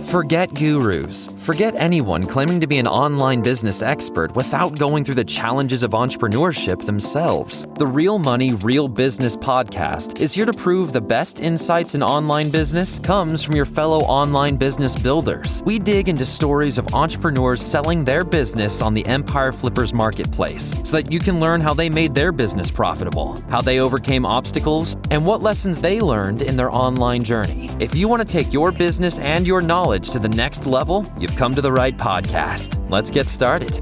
Forget gurus. Forget anyone claiming to be an online business expert without going through the challenges of entrepreneurship themselves. The Real Money, Real Business podcast is here to prove the best insights in online business comes from your fellow online business builders. We dig into stories of entrepreneurs selling their business on the Empire Flippers marketplace so that you can learn how they made their business profitable, how they overcame obstacles, and what lessons they learned in their online journey. If you want to take your business and your knowledge to the next level, you've come to the right podcast. Let's get started.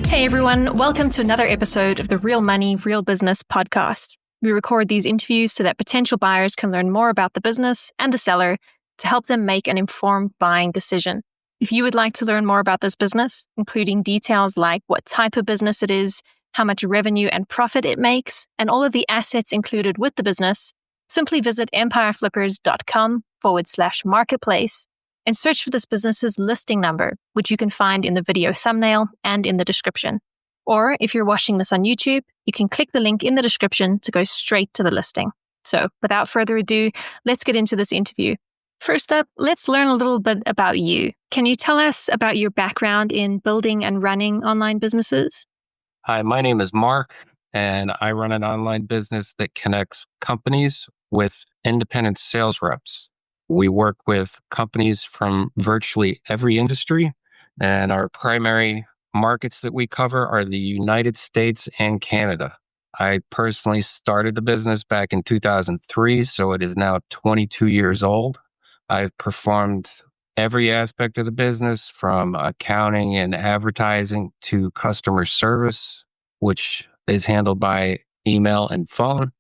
Hey everyone, welcome to another episode of the Real Money, Real Business podcast. We record these interviews so that potential buyers can learn more about the business and the seller to help them make an informed buying decision. If you would like to learn more about this business, including details like what type of business it is, how much revenue and profit it makes, and all of the assets included with the business, simply visit empireflippers.com/marketplace and search for this business's listing number, which you can find in the video thumbnail and in the description. Or if you're watching this on YouTube, you can click the link in the description to go straight to the listing. So without further ado, let's get into this interview. First up, let's learn a little bit about you. Can you tell us about your background in building and running online businesses? Hi, my name is Mark, and I run an online business that connects companies with independent sales reps. We work with companies from virtually every industry, and our primary markets that we cover are the United States and Canada. I personally started the business back in 2003, so it is now 22 years old. I've performed every aspect of the business from accounting and advertising to customer service, which is handled by email and phone.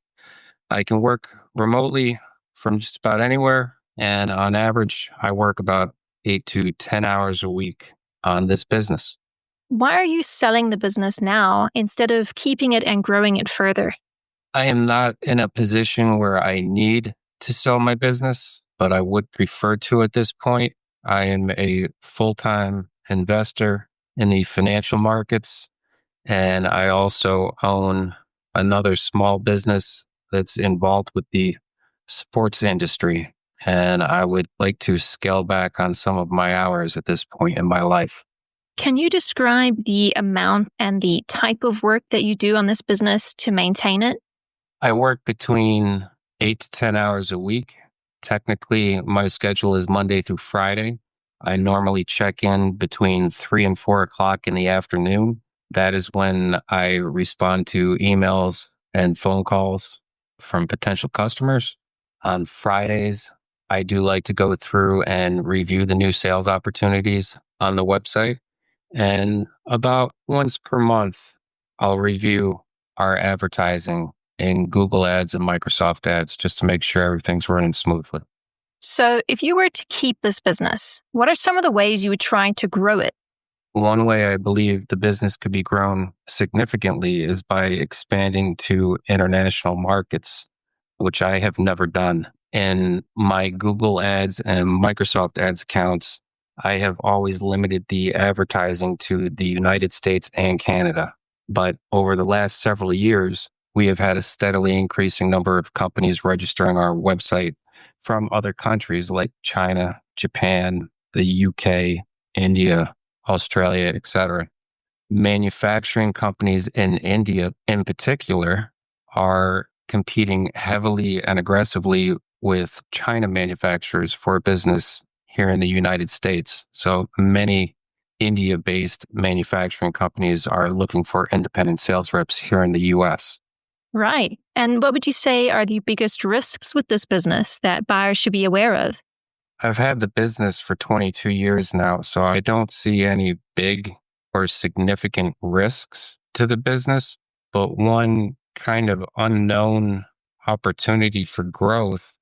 I can work remotely from just about anywhere. And on average, I work about 8 to 10 hours a week on this business. Why are you selling the business now instead of keeping it and growing it further? I am not in a position where I need to sell my business, but I would prefer to at this point. I am a full-time investor in the financial markets, and I also own another small business that's involved with the sports industry. And I would like to scale back on some of my hours at this point in my life. Can you describe the amount and the type of work that you do on this business to maintain it? I work between 8 to 10 hours a week. Technically, my schedule is Monday through Friday. I normally check in between 3 and 4 o'clock in the afternoon. That is when I respond to emails and phone calls from potential customers. On Fridays, I do like to go through and review the new sales opportunities on the website. And about once per month, I'll review our advertising in Google Ads and Microsoft Ads just to make sure everything's running smoothly. So if you were to keep this business, what are some of the ways you would try to grow it? One way I believe the business could be grown significantly is by expanding to international markets, which I have never done. In my Google Ads and Microsoft Ads accounts, I have always limited the advertising to the United States and Canada. But over the last several years, we have had a steadily increasing number of companies registering our website from other countries like China, Japan, the UK, India, Australia, etc. Manufacturing companies in India in particular are competing heavily and aggressively with China manufacturers for business here in the United States. So many India-based manufacturing companies are looking for independent sales reps here in the US. Right. And what would you say are the biggest risks with this business that buyers should be aware of? I've had the business for 22 years now, so I don't see any big or significant risks to the business. But one kind of unknown opportunity for growth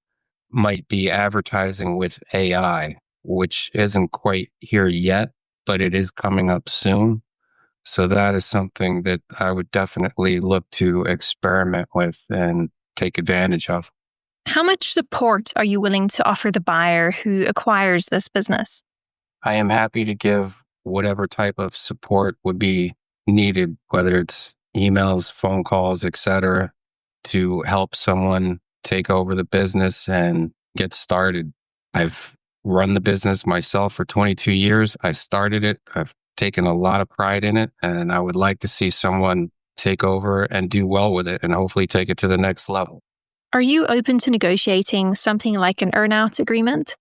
might be advertising with AI, which isn't quite here yet, but it is coming up soon. So that is something that I would definitely look to experiment with and take advantage of. How much support are you willing to offer the buyer who acquires this business? I am happy to give whatever type of support would be needed, whether it's emails, phone calls, etc., to help someone take over the business and get started. I've run the business myself for 22 years. I started it. I've taken a lot of pride in it, and I would like to see someone take over and do well with it and hopefully take it to the next level. Are you open to negotiating something like an earn-out agreement?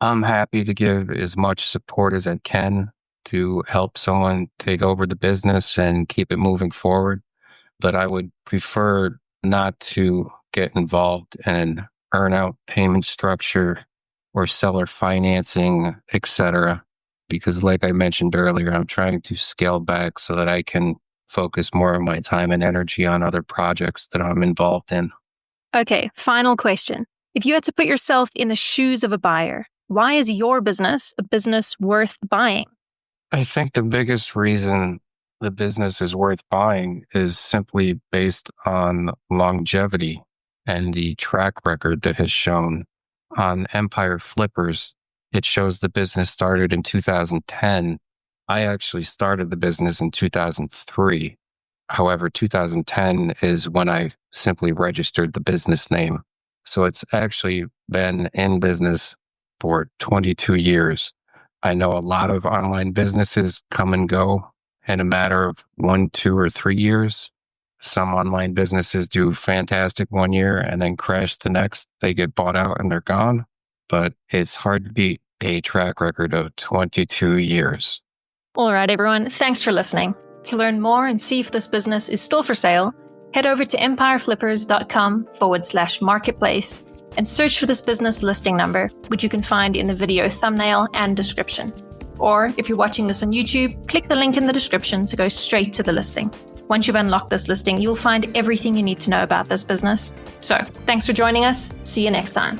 I'm happy to give as much support as I can to help someone take over the business and keep it moving forward. But I would prefer not to get involved in earn-out payment structure or seller financing, etc. Because like I mentioned earlier, I'm trying to scale back so that I can focus more of my time and energy on other projects that I'm involved in. Okay, final question. If you had to put yourself in the shoes of a buyer, why is your business a business worth buying? I think the biggest reason the business is worth buying is simply based on longevity and the track record that has shown. On Empire Flippers, it shows the business started in 2010. I actually started the business in 2003. However, 2010 is when I simply registered the business name. So it's actually been in business for 22 years. I know a lot of online businesses come and go in a matter of 1, 2, or 3 years. Some online businesses do fantastic 1 year and then crash the next. They get bought out and they're gone. But it's hard to beat a track record of 22 years. All right, everyone. Thanks for listening. To learn more and see if this business is still for sale, head over to empireflippers.com/marketplace and search for this business listing number, which you can find in the video thumbnail and description. Or if you're watching this on YouTube, click the link in the description to go straight to the listing. Once you've unlocked this listing, you'll find everything you need to know about this business. So, thanks for joining us. See you next time.